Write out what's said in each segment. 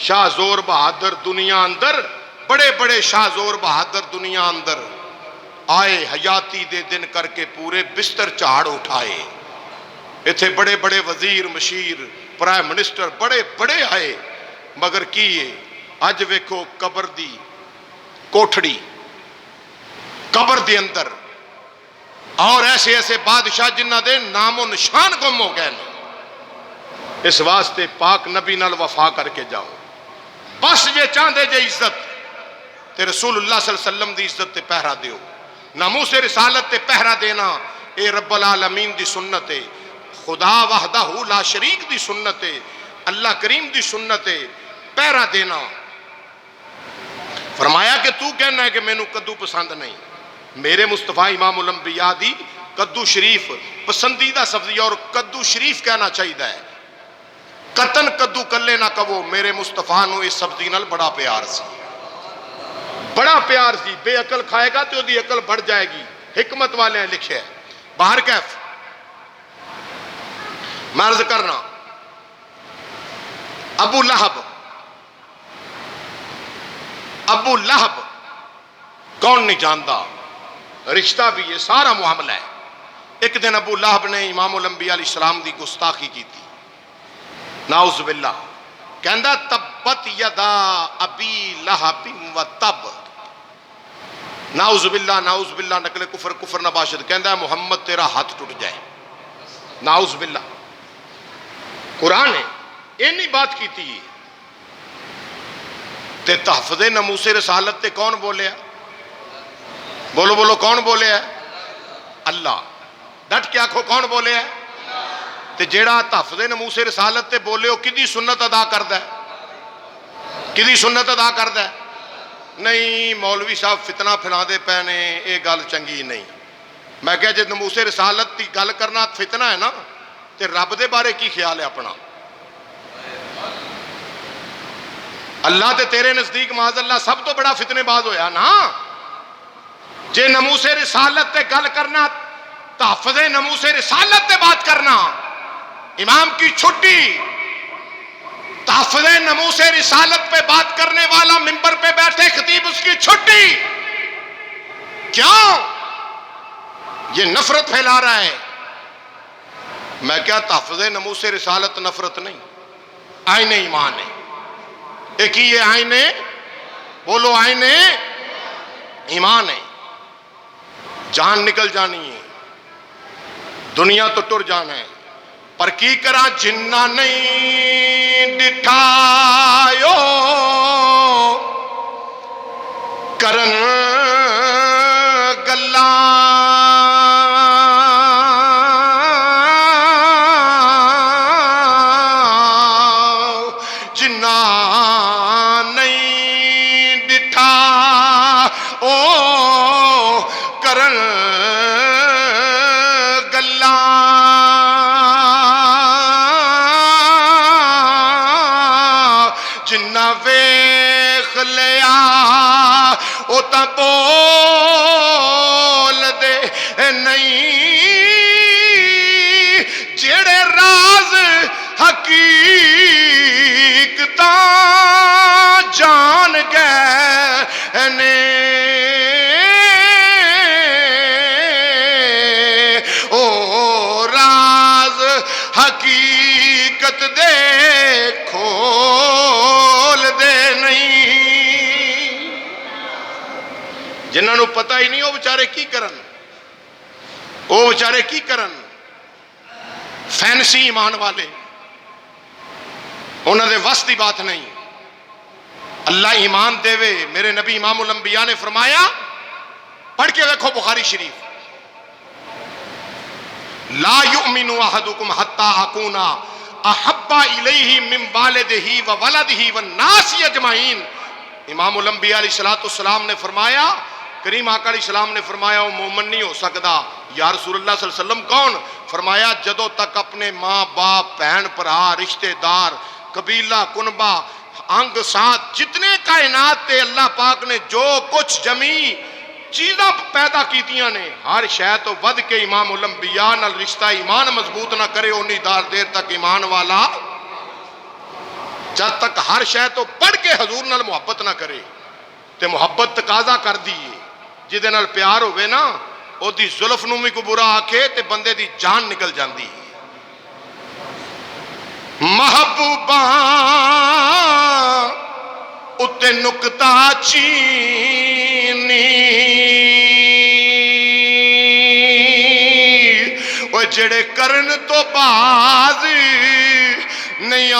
شاہ زور بہادر دنیا اندر، بڑے بڑے شاہ زور بہادر دنیا اندر آئے، حیاتی دے دن کر کے پورے بستر چاڑ اٹھائے، ایتھے بڑے بڑے وزیر مشیر پرائم منسٹر بڑے بڑے آئے، مگر کیے اج ویکھو قبر دی کوٹھڑی، قبر دے اندر، اور ایسے ایسے بادشاہ جنہ دے نام و نشان گم ہو گئے نا۔ اس واسطے پاک نبی نال وفا کر کے جاؤ، بس یہ چاندے جے عزت تے رسول اللہ صلی اللہ علیہ وسلم دی عزت تے پہرا دیو، ناموس رسالت تے پہرا دینا اے رب العالمین دی سنت ہے، خدا وحدہ لا شریک دی سنت ہے، اللہ کریم دی سنت ہے، پہرا دینا۔ فرمایا کہ تو کہنا ہے کہ میں نو کدو پسند نہیں، میرے مصطفیٰ امام الانبیاء دی کدو شریف پسندیدہ سبزی، اور کدو شریف کہنا چاہیے ہے، قطن کدو کلے نہ کہو، میرے مصطفیٰ نو اس سبزی نال بڑا پیار سی، بڑا پیار سی، بے عقل کھائے گا تو دی عقل بڑھ جائے گی، حکمت والے ہیں لکھے ہیں۔ باہر کیف میں عرض کرنا، ابو لہب کون نہیں جانتا، رشتہ بھی یہ سارا معاملہ ہے۔ ایک دن ابو لہب نے امام الانبیاء علیہ السلام دی گستاخی کی تھی، نعوذ باللہ، کہندہ تبت یدا ابی لہب و تب، نعوذ باللہ نقل کفر نباشد، کہندہ محمد تیرا ہاتھ ٹوٹ جائے، نعوذ باللہ۔ قرآن نے اینی بات کی تھی، تے تحفظ ناموس رسالت تے کون بولے ہے؟ بولو بولو کون بولے ہے؟ اللہ۔ ڈٹ کے آنکھو کون بولے ہے؟ تے جیڑا تحفظ ناموس رسالت تے بولے ہو کدی سنت ادا کردہ ہے؟ کدی سنت ادا کردہ ہے؟ نہیں، مولوی صاحب فتنہ پھیلا دے پہنے، اے گل چنگی نہیں۔ میں کہا جے ناموس رسالت تی گل کرنا فتنہ ہے نا، تے رب دے بارے کی خیال ہے اپنا؟ اللہ تے تیرے نزدیک معاذ اللہ سب تو بڑا فتنے باز ہویا نا۔ جے ناموس رسالت تے گل کرنا، تحفظ ناموس رسالت تے بات کرنا، امام کی چھٹی، تحفظ ناموس رسالت پہ بات کرنے والا منبر پہ بیٹھے خطیب اس کی چھٹی، کیوں؟ یہ نفرت پھیلا رہا ہے۔ میں کیا تحفظ ناموس رسالت نفرت نہیں، آئین ایمان ہے۔ ایک ہی یہ آئین، بولو آئین ایمان ہے۔ جان نکل جانی ہے، دنیا تو ٹر جانا ہے، پر کی کرا جنہ نہیں ڈٹھایو کرن گلاں، جنہ نہیں ڈٹھا او کرن گلاں، جنہ ویخ لیا او تا بول دے نہیں، جڑے راز حقیقتاں جان گئے نے، او راز حقیقت دے کھول دے نہیں۔ جنہاں نو پتہ ہی نہیں وہ بیچارے کی کرن، وہ بیچارے کی کرن؟ فینسی ایمان والے، انہوں نے وس دی بات نہیں۔ اللہ ایمان دے وے، میرے نبی امام الانبیاء نے فرمایا، پڑھ کے دیکھو بخاری شریف، لا یؤمن احدکم حتی اکون احب الیہ من والدہ وولدہ والناس اجمعین۔ امام الانبیاء علیہ السلام نے فرمایا، کریم آقا علیہ السلام نے فرمایا وہ مومن نہیں ہو سکتا۔ یا رسول اللہ صلی اللہ علیہ وسلم کون؟ فرمایا جدوں تک اپنے ماں باپ بہن بھرا رشتہ دار قبیلہ کنبہ انگ ساتھ جتنے کائنات تے اللہ پاک نے جو کچھ جمی چیزاں پیدا کیتیاں نے، ہر شے تو ود کے امام الانبیاء نال رشتہ ایمان مضبوط نہ کرے اونی دیر تک ایمان والا۔ جد تک ہر شے تو پڑھ کے حضور نال محبت نہ کرے تے محبت تقاضا کر دیئے جدے نال پیار ہوئے نا او دی زلف نو بھی کو برا آکھے تے بندے دی جان نکل جاندی محبوباں اتے نکتا چینی وہ جڑے کرن تو باز نہیں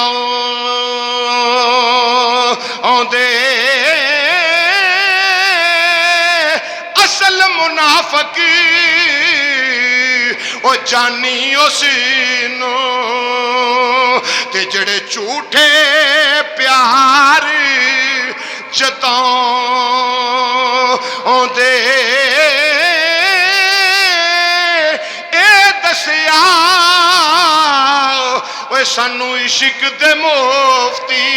آندے اصل منافق وہ جانی اس نو تے جڑے جھوٹے پیار جتاؤں دے اے دسیا وہ سانو عشق دے مفتی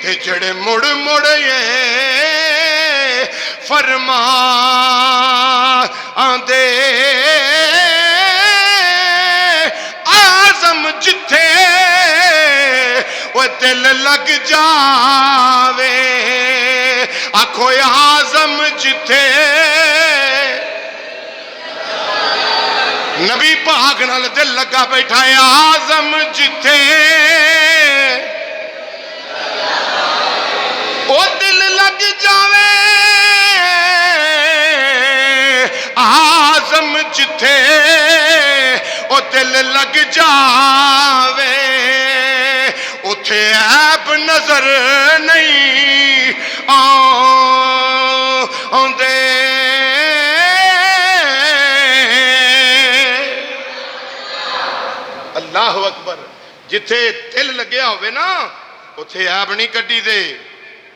تے جڑے مڑ مڑ یہ فرما آندے آزم جتھے وہ دل لگ جاوے آکھو آزم جتھے نبی پاک نال دل لگا بیٹھا ہے آزم جتھے وہ دل لگ جاوے آزم جتھے وہ دل لگ جاوے اتھے عیب نظر نہیں آندے اللہ اکبر جتھے دل لگیا ہوئے نا اتھے عیب نہیں کڈی دے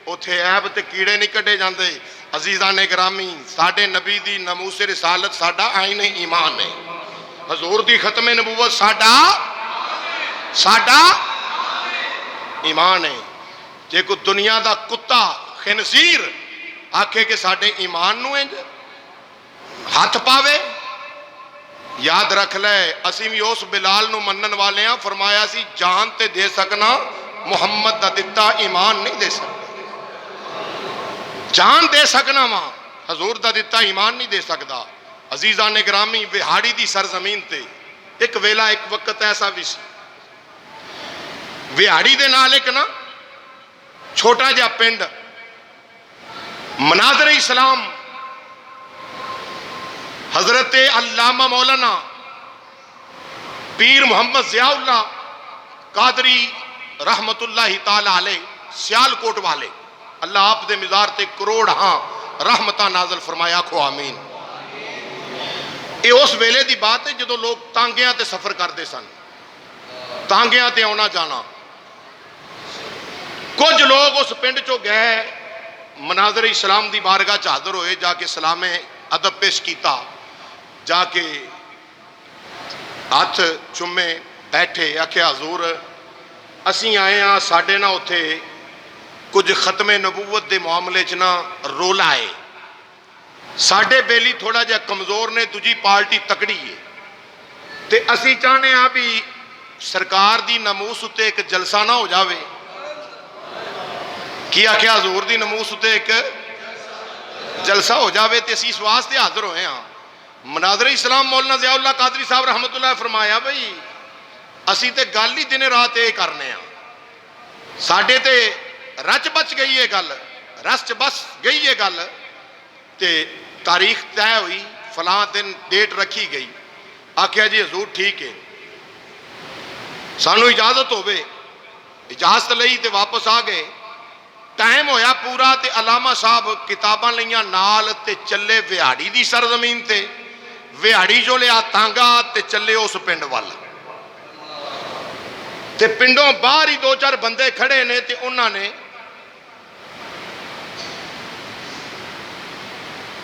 اتھے عیب تے کیڑے نہیں کڈے جاندے عزیزان گرامی ساڈے نبی دی ناموس رسالت ساڈا آئین ایمان ہے حضور دی ختم نبوت ساڈا ایمان ہے جے کو دنیا دا کتا خنزیر آکھے کہ ساڈے ایمان نو انج ہاتھ پاوے یاد رکھ لے اسی بھی اس بلال نو منن والے ہیں فرمایا سی جان تے دے سکنا محمد دا دتا ایمان نہیں دے سکنا جان دے سکنا ماں حضور دا دتا ایمان نہیں دے سکتا عزیزان گرامی وہاڑی دی سرزمین تے ایک ویلا ایک وقت ایسا بھی سی وہاڑی دے نال ایک نا چھوٹا جا پنڈ مناظر اسلام حضرت علامہ مولانا پیر محمد ضیاء اللہ قادری رحمت اللہ تعالی علیہ سیالکوٹ والے اللہ آپ دے مزار تے کروڑ ہاں رحمتہ نازل فرمایا کھو آمین اے اس ویلے دی بات ہے جدو لوگ تانگیاں تے سفر کر دے سن تانگیاں تے آنا جانا کچھ لوگ اس پنڈ چو گئے مناظر اسلام دی بارگاہ چادر ہوئے جا کے سلام ادب پیش کیتا جا کے ہاتھ چمے بیٹھے آکھے حضور اسی آئے ہاں ساڈے نہ اتھے کچھ ختم نبوت دے معاملے چنا رولا ہے ساڈے بیلی تھوڑا جا کمزور نے تجھی پارٹی تکڑی ہے تے اسی چاہنے ہاں بھی سرکار دی ناموس اتے ایک جلسہ نہ ہو جاوے کیا کیا حضور دی ناموس اتے ایک جلسہ ہو جاوے تے اسی اس واسطے حاضر ہوئے ہاں مناظر اسلام مولانا ضیاء اللہ قادری صاحب رحمت اللہ فرمایا بھئی اسی تے گل ہی دن رات اے کرنے ہاں ساڈے تے رچ بچ گئی ہے گل رچ بس گئی ہے گل تے تاریخ طے ہوئی فلاں دن ڈیٹ رکھی گئی آکھیا جی حضور ٹھیک ہے سانو اجازت ہوئے اجازت لئی تے واپس آ گئے ٹائم ہویا پورا تے علامہ صاحب کتاباں لیاں نال تے چلے وہاڑی دی سرزمین تے وہاڑی جو لیا تانگا تے چلے اس پنڈ والا تے پنڈوں باہر ہی دو چار بندے کھڑے نے تے انہاں نے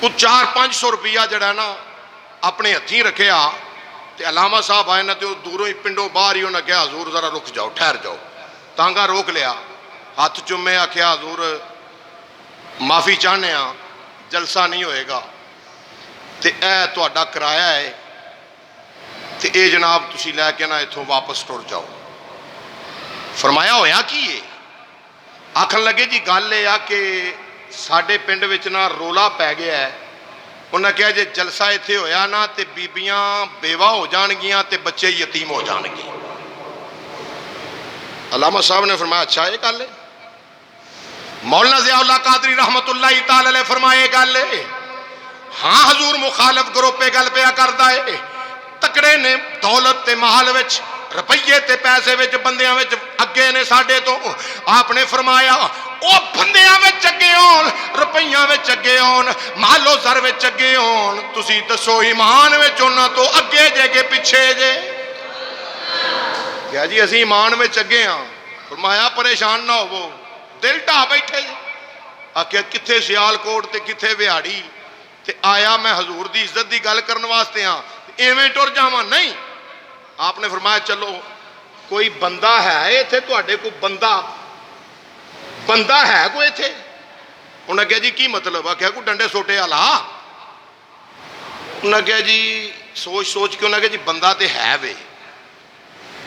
کچھ 400-500 روپیہ جڑا نا اپنے ہتھیں رکھیا تے علامہ صاحب آئے نا تے دوروں ہی پنڈوں باہر ہی انہاں کہا حضور ذرا رک جاؤ ٹھہر جاؤ تانگا روک لیا ہاتھ چمے آکھیا حضور معافی چاہنے ہاں جلسہ نہیں ہوئے گا تے اے تہاڈا کرایا ہے تے اے جناب تسی لے کے نا ایتھوں واپس ٹر جاؤ فرمایا ہویا کی ہے؟ آکھن لگے جی گل یہ آ کہ ساڈے پنڈ وچ نا رولا پی گیا ہے. انہاں کہا جے جلسہ ایتھے ہویا نا تے بیبیاں بیوہ ہو جان گیاں تے بچے یتیم ہو جان گے. علامہ صاحب نے فرمایا اچھا یہ گل ہے. مولانا ضیاء اللہ قادری رحمت اللہ تعالی علیہ فرمائے گل ہے. ہاں حضور مخالف گروپ پہ گل پیا کردا ہے. تکڑے نے دولت تے محل وچ روپیے تے پیسے وچ بندیاں وچ اگے نے ساڈے تو. آپ نے فرمایا او بندیاں وچ اگے ہون، روپیاں وچ اگے ہون، مال و زر وچ اگے ہون، تسی دسو ایمان وچ انہاں تو اگے جے کہ پیچھے جے؟ کیا جی اسی ایمان وچ اگے ہاں. فرمایا پریشان نہ ہوو، دل ڈھا بیٹھے جے. آکھیا کتھے سیال کوٹ تے کتھے وہاڑی تے آیا میں حضور دی عزت دی گل کرن واسطے ہاں ایویں ٹر جاواں نہیں. آپ نے فرمایا چلو کوئی بندہ ہے ایتھے تواڈے کو بندہ ہے کوئی ایتھے؟ انہوں نے کہا جی کی مطلب؟ آخیا کوئی ڈنڈے سوٹے والا. انہوں نے کہا جی سوچ کے انہوں نے کہا جی بندہ تے ہے وے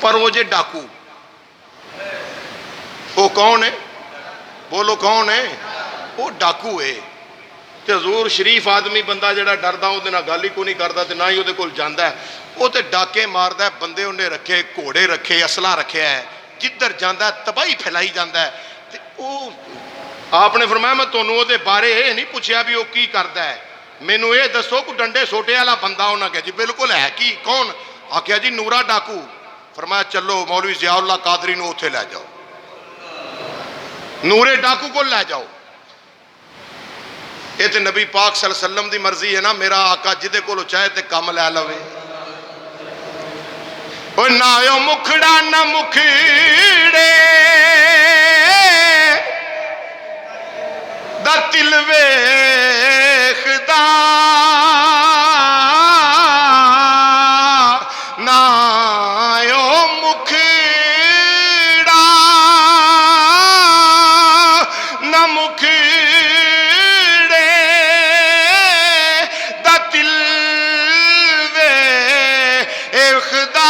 پر وہ جے ڈاکو. وہ کون ہے؟ بولو کون ہے؟ وہ ڈاکو ہے. تے حضور شریف آدمی بندہ جڑا ڈردا وہ گل ہی کو نہیں کرتا تے نہ ہی وہ کول جاندا ہے. وہ تے ڈاکے ماردا ہے، بندے انہیں رکھے، گھوڑے رکھے، اسلحہ رکھے ہے، جدھر جاندا ہے تباہی پھیلائی جاندا ہے. تے وہ آپ نے فرمایا میں تانوں وہ دے بارے یہ نہیں پوچھیا بھی وہ کی کردا ہے، مینوں یہ دسو کوئی ڈنڈے سوٹے والا بندہ؟ انہاں کہا جی بالکل ہے. کی کون؟ آخیا جی نورا ڈاکو. فرمایا چلو مولوی ضیاء اللہ قادری نو اتھے لے جاؤ، نورے ڈاکو کو لے جاؤ. یہ تے نبی پاک صلی اللہ علیہ وسلم دی مرضی ہے نا، میرا آقا جدے کو چاہے تے کم لے لوے. نہ مکھڑا نہ مکھڑے دا تل ویکھدا، نہ مکھڑا نہ مکھڑے دا تل ویکھدا.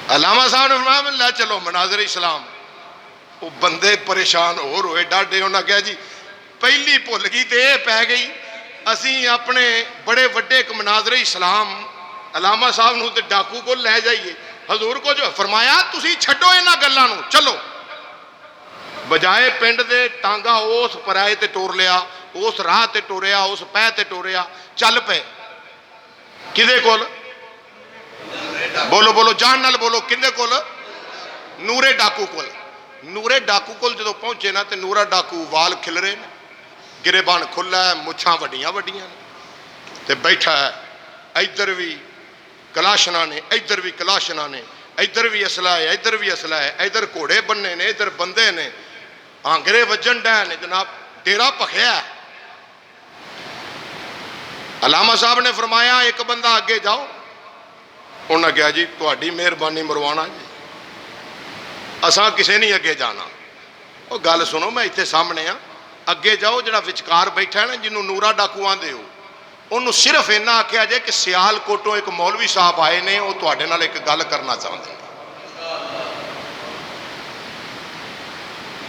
علامہ صاحب نے فرمایا لے چلو مناظر اسلام. وہ بندے پریشان ہو روئے ڈاڈے. انہوں نے کہا جی پہلی بھول گئی تے یہ پہ گئی، اسی اپنے بڑے وڈے ایک مناظر اسلام علامہ صاحب نو تے ڈاکو کو لے جائیے. حضور کو جو فرمایا تسی چھڈو انہاں گلاں نو، چلو بجائے پنڈ دے ٹانگا اس پرائے تے ٹور لیا، اس راہ تے ٹوریا، اس پہ تے ٹوریا، چل پے کدے کول؟ بولو بولو جان نال بولو کندے کول؟ نورے ڈاکو کول. نورے ڈاکو کول جدو پہنچے نا تے نورا ڈاکو وال کھل رہے ہیں، گریبان کھلا ہے، مچھاں وڈیاں وڈیاں تے بیٹھا ہے. ادھر بھی کلاشنا نے، ادھر بھی کلاشنا نے، ادھر بھی اسلحہ ہے، ادھر بھی اسلحہ ہے، ادھر گھوڑے بننے نے، ادھر بندے نے، آنگرے وجن ڈے نے، جناب ڈیرا پکھیا ہے. علامہ صاحب نے فرمایا ایک بندہ آگے جاؤ. انہوں نے کہا جی تہاڈی مہربانی مروانا جی، اساں کسے نہیں اگے جانا. وہ گل سنو میں اتنے سامنے ہاں، اگے جاؤ. جڑا وچکار بیٹھا ہے نا جنہوں نورا ڈاکو آندے ہو، انہوں صرف اینا آکھیا جائے کہ سیال کوٹوں ایک مولوی صاحب آئے نے، وہ تہاڈے نال ایک گل کرنا چاہتے ہیں.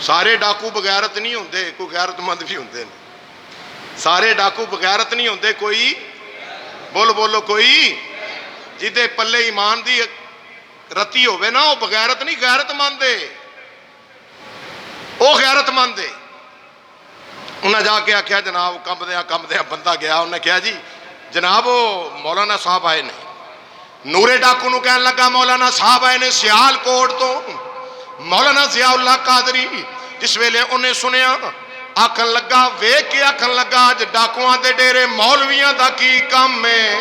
سارے ڈاکو بغیرت نہیں ہوندے، کوئی غیرت مند بھی ہوندے نے. سارے ڈاکو بغیرت نہیں ہوندے، کوئی بول بولو کوئی جدے پلے ایمان دی رتی ہوئے نا وہ بغیرت نہیں، غیرت مند ہے، وہ غیرت مند ہے. انہیں جا کے آخیا جناب کمدیا بندہ گیا. انہیں نے کہا جی جناب وہ مولانا صاحب آئے نے. نورے ڈاکو نو کہنے لگا مولانا صاحب آئے نے سیال کوٹ تو، مولانا ضیاء اللہ قادری. جس ویلے انہیں سنیا آکھن لگا ویکھ کے آکھن لگا اج ڈاکواں دے ڈیرے مولویاں دا کی کم ہے؟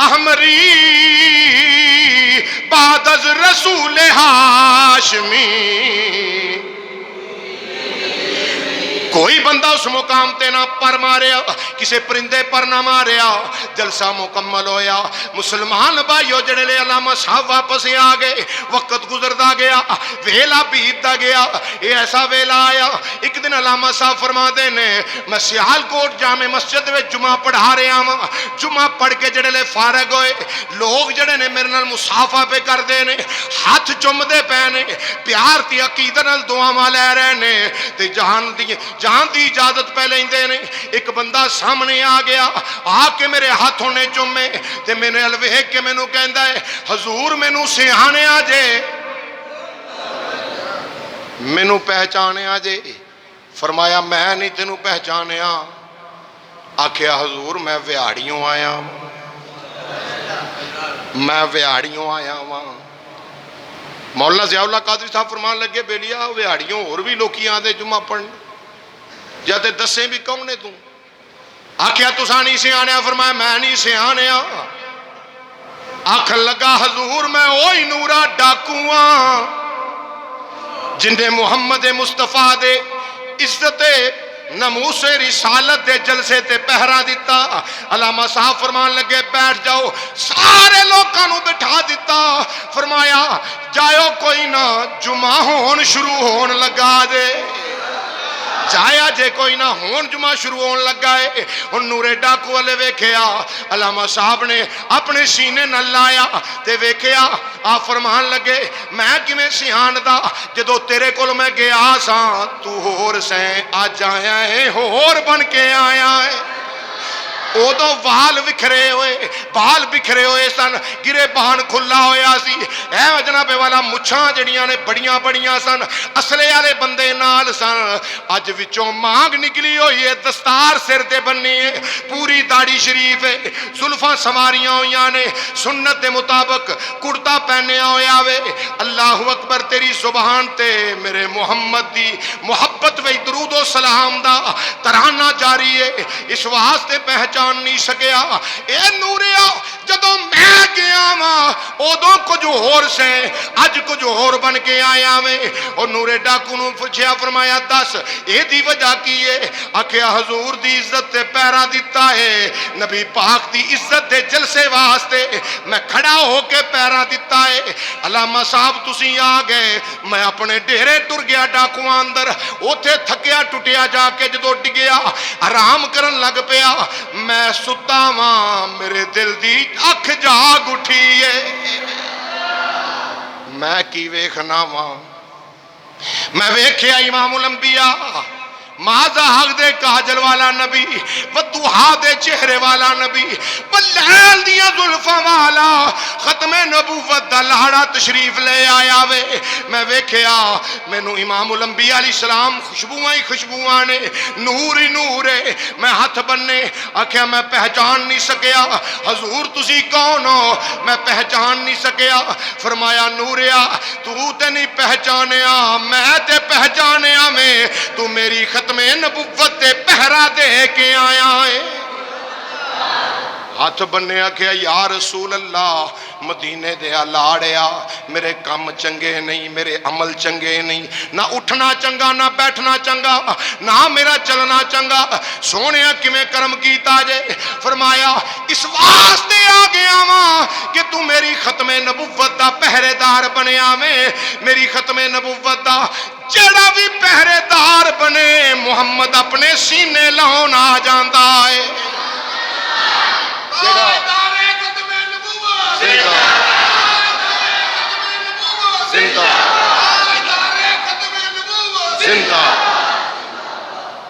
احمری بعد از رسول ہاشمی. کوئی بندہ اس مقام تے نہ پر ماریا، کسے پرندے پر نہ ماریا. جلسہ مکمل ہویا. مسلمان بھائیو جڑے لے علامہ صاحب واپس آ گئے. وقت گزردا گیا، ویلا بیتدا گیا. یہ ایسا ویلا آیا، ایک دن علامہ صاحب فرما دے نے میں سیال کوٹ جامع مسجد وچ جمعہ پڑھا رہا ہاں. جمعہ پڑھ کے جڑے لے فارغ ہوئے، لوگ جڑے نے میرے نال مصافحہ پہ کر دے نے، ہاتھ چومدے پے نے، پیار تے عقیدت نال دعاواں لے رہے نے تے جہان دی اجازت پہ لیندے نے. ایک بندہ سامنے آ گیا، آ کے میرے ہاتھوں نے چومے تے میں نے ویکھ کے مینوں کہندا ہے حضور مینوں سیاںیا جے، مینوں پہچانیا جے. فرمایا میں نہیں تینوں پہچانیا. آکھیا حضور میں وہاڑیوں آیا، میں وہاڑیوں آیا ہاں. مولانا ضیاء اللہ قادری صاحب فرمان لگے بیلیا وہاڑیوں اور بھی لوکی آندے جمعہ پڑھن، جاتے دسیں بھی کون نے توں. آکھیا تساں نہیں سیاںیا. فرمایا میں نہیں سیاںیا. آکھن لگا حضور میں وہی نورا ڈاکواں جنہیں محمد مصطفیٰ دے عزت ناموس رسالت دے جلسے تے پہرا دیتا. علامہ صاحب فرمان لگے بیٹھ جاؤ. سارے لوگاں نو بٹھا دیتا. فرمایا جاؤ کوئی نہ جمعہ ہون شروع ہون لگا دے. جایا جے کوئی نہ ہون جمعہ شروع ہون لگا ہے. ان نورے ڈاکو والے ویکھیا. علامہ صاحب نے اپنے سینے نہ لایا تے ویکھیا. آپ فرمان لگے میں کیویں سیان دا جدو تیرے کول میں گیا ساں تو ہور سیں اج آیا ہے ہور بن کے آیا ہے. ادو وال وکھرے ہوئے، بال بکھرے ہوئے سن، گرے بان کھلا ہویا سی. اے جناب والا مچھاں جڑیاں نے بڑیاں بڑیاں سن، اصلے والے بندے نال سن. اج وچوں مانگ نکلی ہوئی ہے، دستار سر تے بننی ہے، پوری داڑھی شریف ہے، زلفاں سواریاں ہویاں نے، سنت دے مطابق کرتا پہنیا ہویا وے. اللہ اکبر تیری زبان تے میرے محمد دی محبت وچ درود و سلام دا ترانہ جاری ہے. اس واسطے پہچان نہیں سکیا. اے نوریا جدو میں گیا ماں ادو کچھ ہور سے اج کچھ ہور بن کے آیا میں. اور نورے ڈاکو نو پوچھیا فرمایا دس اے دی وجہ کی ہے. آکھیا حضور دی عزت تے پیرا دیتا ہے، نبی پاک دی عزت دے جلسے واسطے میں کھڑا ہو کے پیرا دیتا ہے. علامہ صاحب تسی آ گئے، میں اپنے ڈیرے ٹر گیا ڈاکواں اندر. اوتھے تھکیا ٹوٹیا جا کے جدو ڈگیا آرام کرن لگ پیا. میں ستا ماں میرے دل دی اکھ جاگ اٹھی ہے. میں کی ویکھنا ماں، میں ویکھیا امام الانبیاء ماذا حق دے کاجل والا نبی، وضحا دے چہرے والا نبی، واللیل دیاں زلفاں والا ختم نبوت دا لاڑا تشریف لے آیا وے. میں ویکھیا مینوں امام الانبیاء علیہ السلام خوشبوئاں ہی خوشبوئاں نے، نور ہی نور ہے. میں ہاتھ بننے آکھیا میں پہچان نہیں سکیا. حضور تسی کون ہو؟ میں پہچان نہیں سکیا. فرمایا نوریا تو تے نہیں پہچانیا، میں تے پہچانیا میں. تو میری ختم نبوت پہرا دے کے آیا ہے. ہاتھ بننے آکھیا یا رسول اللہ مدینے دیا لاڑیا میرے کام چنگے نہیں، میرے عمل چنگے نہیں، نہ اٹھنا چنگا نہ بیٹھنا چنگا نہ میرا چلنا چنگا. سونے کیویں کرم کیتا جے. فرمایا اس واسطے آ گیا ماں کہ تو میری ختم نبوت دا پہرے دار بنیا میں. میری ختم نبوت دا جڑا بھی پہرے دار بنے محمد اپنے سینے لاؤن آ جاندا ہے.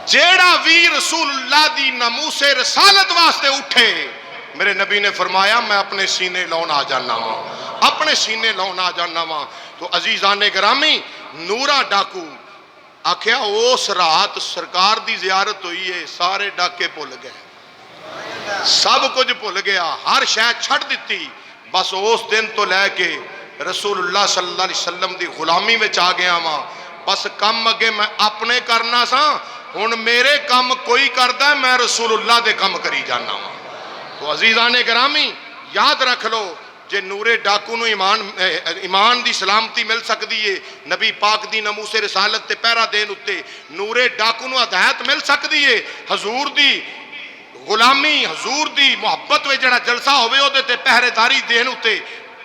جیڑا وی رسول اللہ دی ناموس رسالت واسطے اٹھے میرے نبی نے فرمایا میں اپنے سینے لاؤن آ جانا وا، اپنے سینے لاؤن آ جانا وا. تو عزیزان گرامی نورا ڈاکو آکھیا اس رات سرکار دی زیارت ہوئی ہے، سارے ڈاکے بھول گئے، سب کچھ بھول گیا، ہر شے چھڑ دیتی. بس اس دن تو لے کے رسول اللہ صلی اللہ علیہ وسلم دی غلامی میں آ گیا ماں. بس کم اگے میں اپنے کرنا سا، ہن میرے کم کوئی کردا ہے، میں رسول اللہ دے کم کری جانا وا. تو عزیزان گرامی یاد رکھ لو جے نورے ڈاکو نو ایمان دی سلامتی مل سکتی ہے نبی پاک دی ناموس رسالت تے پہرا دین اتے، نورے ڈاکو نو ہدایت مل سکتی ہے حضور دی غلامی حضور دی محبت وچ جڑا جلسہ ہوئے او دے تے پہرے داری دین اتے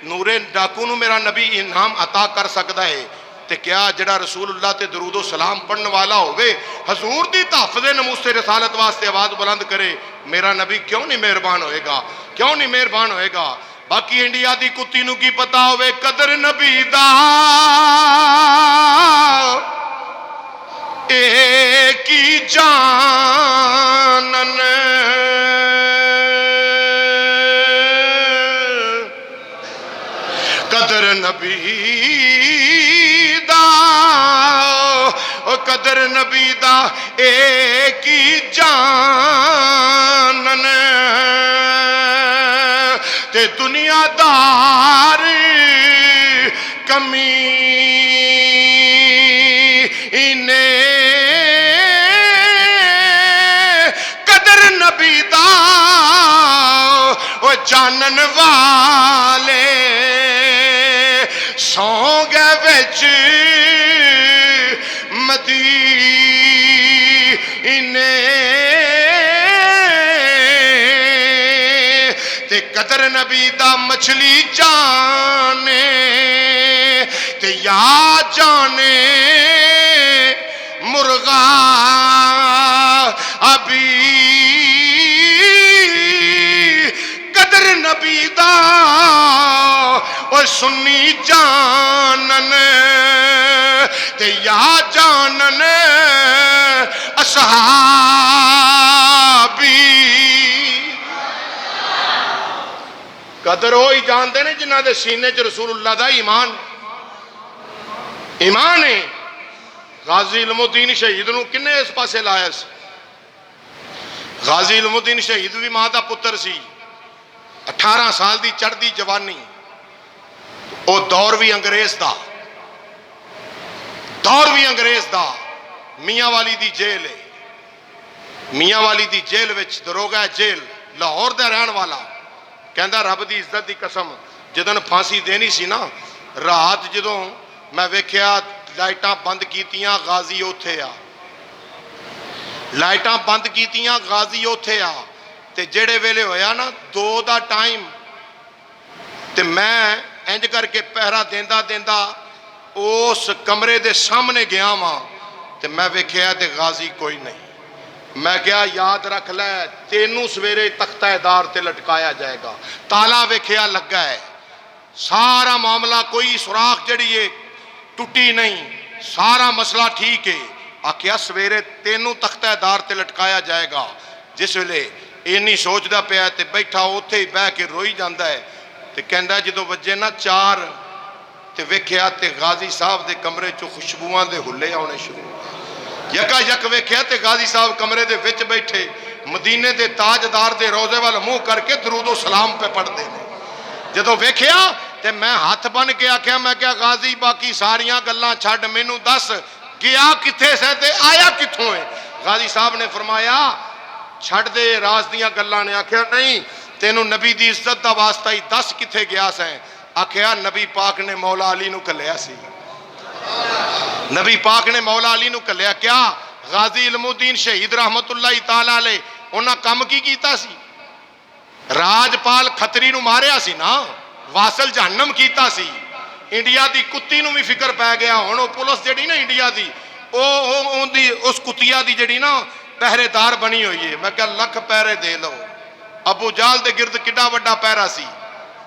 نورے ڈاکو نو میرا نبی انعام عطا کر سکتا ہے تے کیا جڑا رسول اللہ تے درود و سلام پڑھن والا ہوئے حضور دی تحفظ ناموس رسالت واسطے آواز بلند کرے میرا نبی کیوں نہیں مہربان ہوئے گا، کیوں نہیں مہربان ہوئے گا؟ باقی انڈیا دی کتی نو کی پتا ہوئے قدر نبی دا ایک ہی جانن قدر نبی دا قدر نبی دا ایک ہی جانن تے دنیا دار کمی قدر نبی دا وہ جانن والے سو گئے وچ مدینے تے قدر نبی دا مچھلی جانے تے یا جانے مرغا ابھی قدر نبی دا او سنی جانن تے یا جانن اصحابی قدر ہوئی جانتے ہیں جنہ دے سینے چ رسول اللہ دا ایمان ہے۔ غازی علم الدین شہید نو کنے اس پاسے لایا سی؟ غازی علم الدین شہید بھی ماں دا پتر سی، 18 سال دی چڑھ دی جوانی، او دور بھی انگریز دا، میاں والی دی جیل ہے، میاں والی دی جیل وچ دروگا جیل لاہور دا رہن والا کہندا رب دی عزت دی قسم جدن پھانسی دینی سی نا رات جدوں میں ویکھیا لائٹاں بند کیتیاں غازی اوتھے آ، لائٹاں بند کیتیاں غازی اوتھے آ تے جڑے ویلے ہویا نا 2 دا ٹائم تے میں انج کر کے پہرا دیندا اس کمرے دے سامنے گیا ماں تے میں ویکھیا تے غازی کوئی نہیں، میں کیا یاد رکھ لے تینوں سویرے تختہ دار تے لٹکایا جائے گا، تالا ویکھیا لگا ہے، سارا معاملہ کوئی سوراخ جڑی ہے ٹوٹی نہیں، سارا مسئلہ ٹھیک ہے، آکھیا سویرے تینوں تختہ دار تے لٹکایا جائے گا۔ جس ویلے اینی سوچدا پیا تے بیٹھا اوتھے ہی بہ کے روئی جاندا ہے تے کہندا جدوں وجے نا 4 تے ویکھیا تے غازی صاحب دے کمرے چوں خوشبوواں دے ہلے آنے شروع، یکا یک ویکھیا تے غازی صاحب کمرے دے وچ بیٹھے مدینے دے تاجدار دے روزے وال منہ کر کے درود و سلام پہ پڑھ دے نے۔ جدوں ویکھیا تے میں ہاتھ بن کے آکھیا میں کیا غازی باقی ساریاں گلاں چھڈ مینوں دس گیا کتھے سے تے آیا کتھوں ہے؟ غازی صاحب نے فرمایا چھڈ دے راز دیاں گلاں نے، آکھیا نہیں تینوں نبی دی عزت دا واسطہ ہی دس کتھے گیا سیں؟ آکھیا نبی پاک نے مولا علی نو کلیا سی، نبی پاک نے مولا علی نو کلیا۔ کیا غازی علم الدین شہید رحمت اللہ تعالیٰ علیہ انہاں کم کی کیتا سی؟ راجپال کھتری نو ماریا سی نا، واصل جہنم کیتا سی، انڈیا دی کتی نو بھی فکر پہ گیا، ہن پولیس جڑی نا انڈیا دی اس کتیا دی جڑی نا پہرے دار بنی ہوئی ہے، میں کہا لکھ پہرے دے لو، ابو جال دے گرد کڈا وڈا پہرا سی،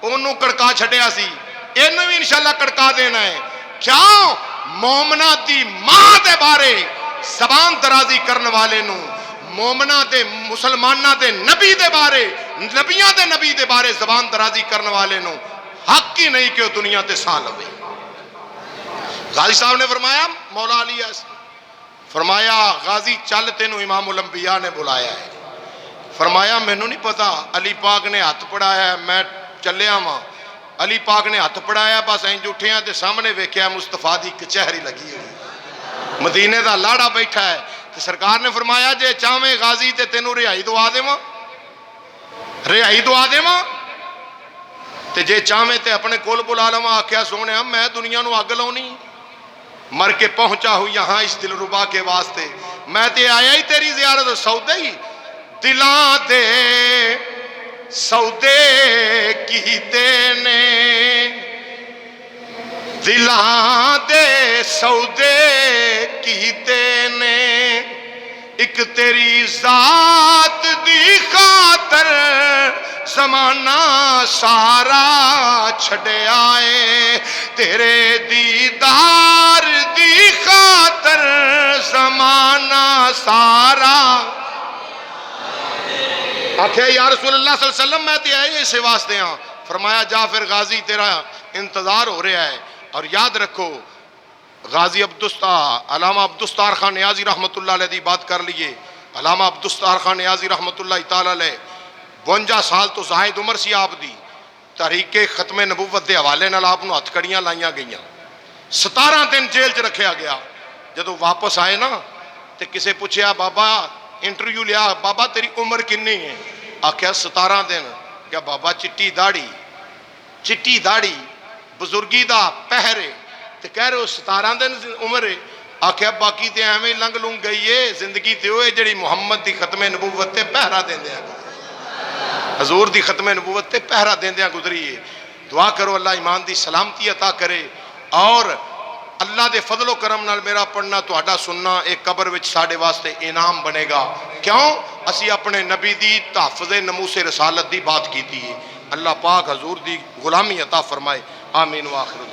انہوں کڑکا چھڑیا سی، انہوں بھی انشاءاللہ کڑکا دینا ہے۔ کیوں؟ مومنہ دی ماں دے بارے زبان درازی کرن والے نو، مومنہ دے مسلمانہ دے نبی دے بارے، نبیاں دے نبی دے بارے زبان درازی کرن والے نو حق ہی نہیں کہ وہ دنیا تے سال ہوئے۔ غازی صاحب نے فرمایا مولا علی ایسا فرمایا غازی چل تینوں امام الانبیاء نے بلایا ہے۔ فرمایا میں نو نہیں پتا، علی پاک نے ہاتھ پڑھایا ہے، میں چلیا ماں، علی پاک نے ہاتھ پڑھایا بس اینج اٹھیاں تے سامنے ویکھیا مصطفیٰ دی کچہری لگی ہوئی، مدینے دا لاڑا بیٹھا ہے، تے سرکار نے فرمایا جے چاہویں غازی تے تینوں رہائی دعا دے ماں، رہائی دعا دے ماں، تے جے چاہویں تے اپنے کول بلا لواں آکھیا سونے میں دنیا نو اگ لاؤنی مر کے پہنچا ہوں یہاں اس دل ربا کے واسطے میں تے آیا ہی تیری زیارت سودے ہی دلاں دے سودے کیتے نے دلاں دے سودے کیتے نے ایک تیری ذات دی خاطر زمانہ سارا چھڑے آئے تیرے دیدار دی خاطر زمانہ سارا آکھے یا رسول اللہ صلی اللہ علیہ وسلم میں تے آئے اسے واسطے ہاں فرمایا جعفر غازی تیرا انتظار ہو رہا ہے اور یاد رکھو غازی علامہ عبدالستار خان نیازی رحمت اللہ علیہ دی بات کر لیے علامہ عبدالستار خان نیازی رحمت اللہ تعالی علیہ 52 سال تو زائد عمر سی آپ دی تحریک ختم نبوت دے حوالے نال آپ نو ہتھ کڑیاں لائیاں گئیاں 17 دن جیل چ رکھیا گیا جدو واپس آئے نا تے کسے پوچھیا بابا انٹرویو لیا بابا تیری عمر کنی ہے آکھیا 17 دن کیا بابا چٹی داڑھی بزرگی دا پہرے تے کہہ رہے ہو 17 دن عمر ہے آکھیا باقی تے ایویں لنگ لنگ گئی ہے زندگی تے ہوئے جڑی محمد دی ختم نبوت تے پہرا دیندیاں حضور دی ختم نبوت تے پہرا دیندیاں گزری ہے دعا کرو اللہ ایمان دی سلامتی عطا کرے اور اللہ دے فضل و کرم نال میرا پڑھنا تہاڈا سننا ایک قبر وچ ساڈے واسطے انعام بنے گا کیوں اسی اپنے نبی دی تحفظ ناموس رسالت دی بات کیتی ہے اللہ پاک حضور دی غلامی عطا فرمائے آمین و آخر